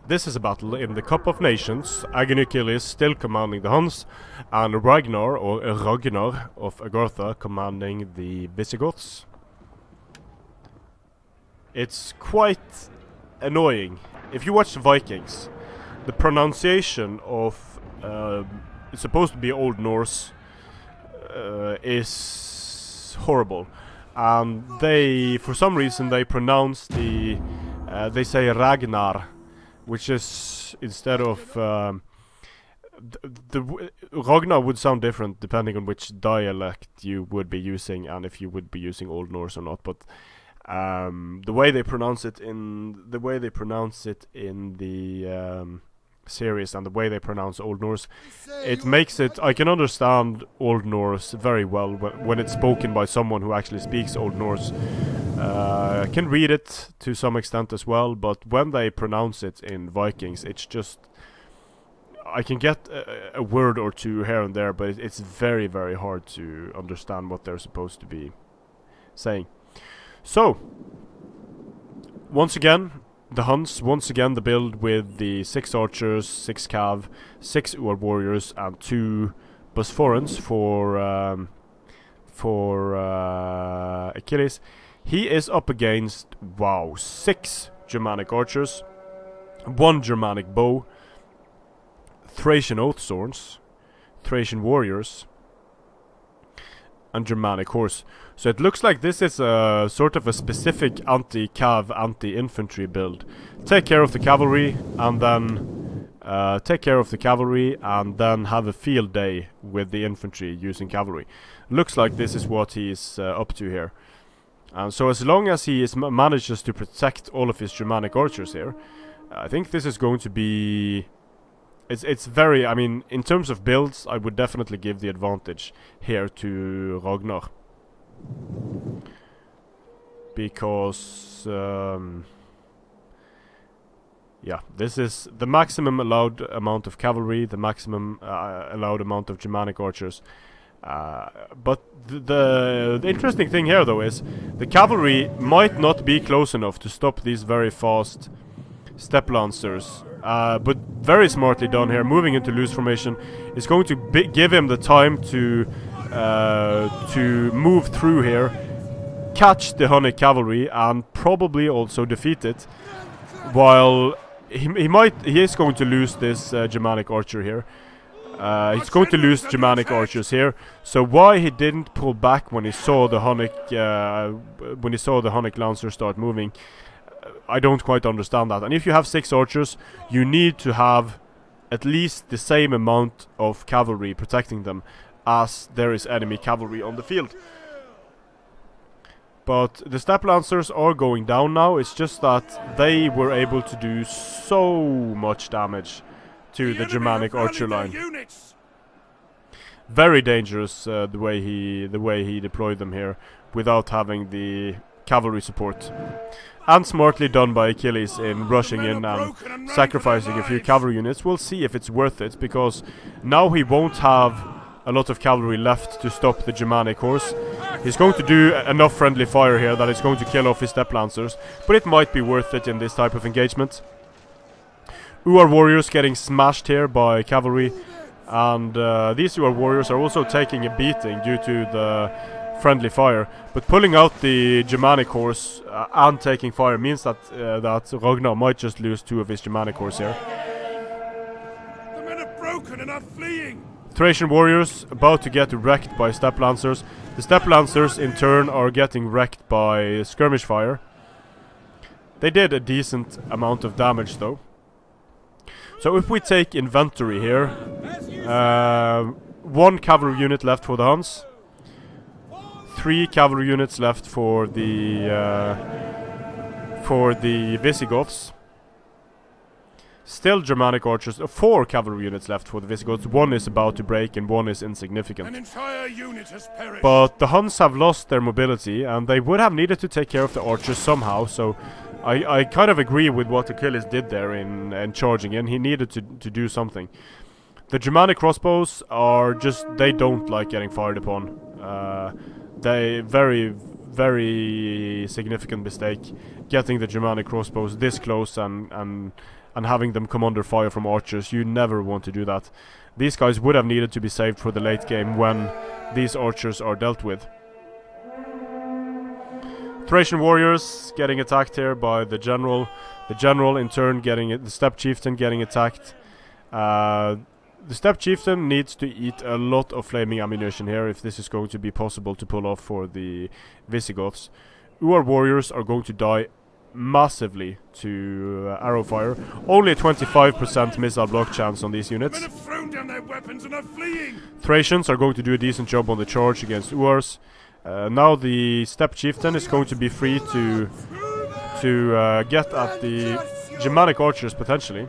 This is a battle in the Cup of Nations, Aggony Achilles still commanding the Huns, and Ragnar of Agartha commanding the Visigoths. It's quite annoying. If you watch the Vikings, the pronunciation of it's supposed to be Old Norse is horrible, and they, for some reason, they pronounce they say Ragnar, which is instead of the Ragnar would sound different depending on which dialect you would be using and if you would be using Old Norse or not. But the way they pronounce it in the series and the way they pronounce Old Norse, it makes it. I can understand Old Norse very well when it's spoken by someone who actually speaks Old Norse. I can read it to some extent as well, but when they pronounce it in Vikings, it's just, I can get a word or two here and there, but it's very, very hard to understand what they're supposed to be saying. So, once again, the Huns, the build with the 6 archers, 6 cav, 6 War warriors, and 2 Bosphorans for Achilles. He is up against, 6 Germanic archers, 1 Germanic bow, Thracian oath swords, Thracian warriors, and Germanic horse. So it looks like this is a sort of a specific anti-cav, anti-infantry build. Take care of the cavalry, and then have a field day with the infantry using cavalry. Looks like this is what he's up to here. So as long as he manages to protect all of his Germanic archers here, I think this is going to be... It's very... I mean, in terms of builds, I would definitely give the advantage here to Ragnar. Because... yeah, this is the maximum allowed amount of cavalry, the maximum allowed amount of Germanic archers. But the interesting thing here, though, is the cavalry might not be close enough to stop these very fast step lancers. But very smartly done here, moving into loose formation is going to give him the time to move through here, catch the Hunnic cavalry, and probably also defeat it. While he is going to lose this Germanic archer here. He's going to lose Germanic archers here. So why he didn't pull back when he saw the Hunnic lancer start moving, I don't quite understand that. And if you have 6 archers, you need to have at least the same amount of cavalry protecting them as there is enemy cavalry on the field. But the step lancers are going down now. It's just that they were able to do so much damage to the Germanic archer line. Very dangerous the way he deployed them here without having the cavalry support. And smartly done by Achilles in rushing in and sacrificing a few cavalry units. We'll see if it's worth it, because now he won't have a lot of cavalry left to stop the Germanic horse. He's going to do enough friendly fire here that it's going to kill off his step lancers, but it might be worth it in this type of engagement. Uar warriors getting smashed here by cavalry, and these Uar warriors are also taking a beating due to the friendly fire. But pulling out the Germanic horse and taking fire means that Ragnar might just lose 2 of his Germanic horse here. The men are broken and are fleeing. Thracian warriors about to get wrecked by step lancers. The step lancers in turn are getting wrecked by skirmish fire. They did a decent amount of damage though. So if we take inventory here, 1 cavalry unit left for the Huns, 3 cavalry units left for the Visigoths. Still Germanic archers, 4 cavalry units left for the Visigoths. 1 is about to break and 1 is insignificant. An entire unit has perished. But the Huns have lost their mobility, and they would have needed to take care of the archers somehow. So I kind of agree with what Achilles did there in charging in. He needed to do something. The Germanic crossbows are just, they don't like getting fired upon. They very, very significant mistake getting the Germanic crossbows this close and and having them come under fire from archers. You never want to do that. These guys would have needed to be saved for the late game when these archers are dealt with. Thracian warriors getting attacked here by the general. The general in turn getting it, the steppe chieftain getting attacked. The steppe chieftain needs to eat a lot of flaming ammunition here if this is going to be possible to pull off for the Visigoths. Uar warriors are going to die massively to arrow fire. Only a 25% missile block chance on these units. Men have thrown down their weapons and are fleeing. Thracians are going to do a decent job on the charge against Uars. Now the steppe chieftain is going to be free to get at the Germanic archers potentially.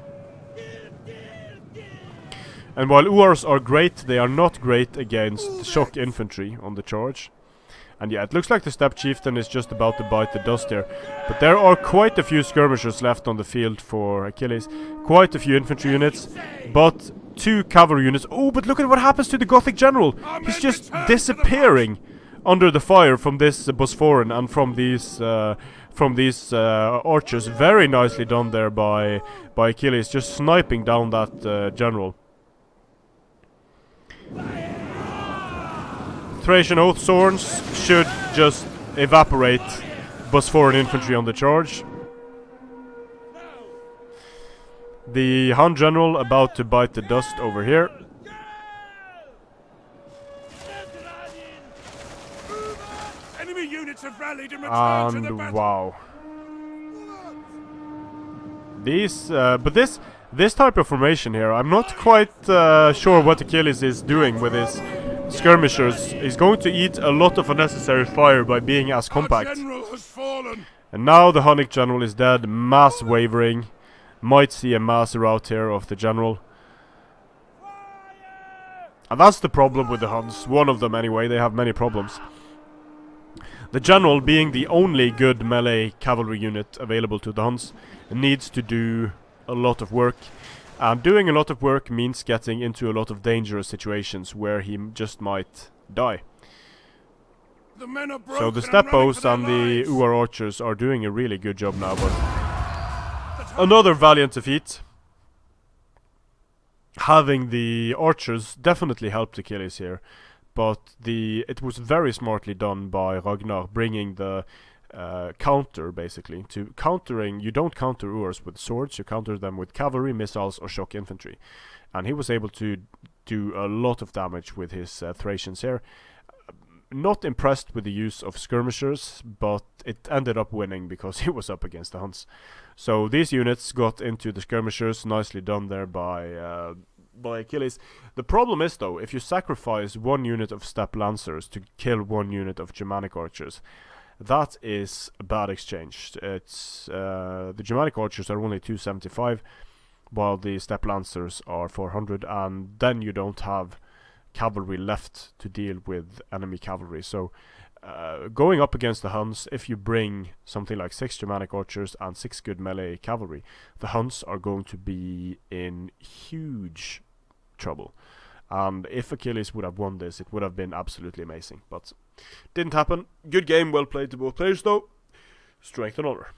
And while Uars are great, they are not great against shock infantry on the charge. And yeah, it looks like the steppe chieftain is just about to bite the dust here. But there are quite a few skirmishers left on the field for Achilles. Quite a few infantry units, but 2 cavalry units. Oh, but look at what happens to the Gothic general. He's just disappearing under the fire from this Bosphoran and from these archers. Very nicely done there by Achilles, just sniping down that general. Thracian oath swords should just evaporate Bosphoran infantry on the charge. The Hun general about to bite the dust over here. Enemy units have rallied and returned to the And battle. wow. These, but this type of formation here, I'm not quite sure what Achilles is doing with his skirmishers. He's going to eat a lot of unnecessary fire by being as compact. Our general has fallen. And now the Hunnic general is dead, mass wavering. Might see a mass rout here of the general. And that's the problem with the Huns. One of them anyway, they have many problems. The general, being the only good melee cavalry unit available to the Huns, needs to do a lot of work. And doing a lot of work means getting into a lot of dangerous situations where he just might die. The men are broken So the and running Steppos for their and the lives. Uar archers are doing a really good job now, but another valiant defeat. Having the archers definitely helped Achilles here, but it was very smartly done by Ragnar, bringing the counter, basically, to countering. You don't counter Uars with swords, you counter them with cavalry, missiles, or shock infantry. And he was able to do a lot of damage with his Thracians here. Not impressed with the use of skirmishers, but it ended up winning because he was up against the Huns. So these units got into the skirmishers, nicely done there by Achilles. The problem is, though, if you sacrifice 1 unit of steppe lancers to kill 1 unit of Germanic archers, that is a bad exchange. It's the Germanic archers are only 275, while the steppe lancers are 400, and then you don't have cavalry left to deal with enemy cavalry. So going up against the Huns, if you bring something like 6 Germanic archers and 6 good melee cavalry, the Huns are going to be in huge trouble. And if Achilles would have won this, it would have been absolutely amazing, but didn't happen. Good game, well played to both players though. Strength and honor.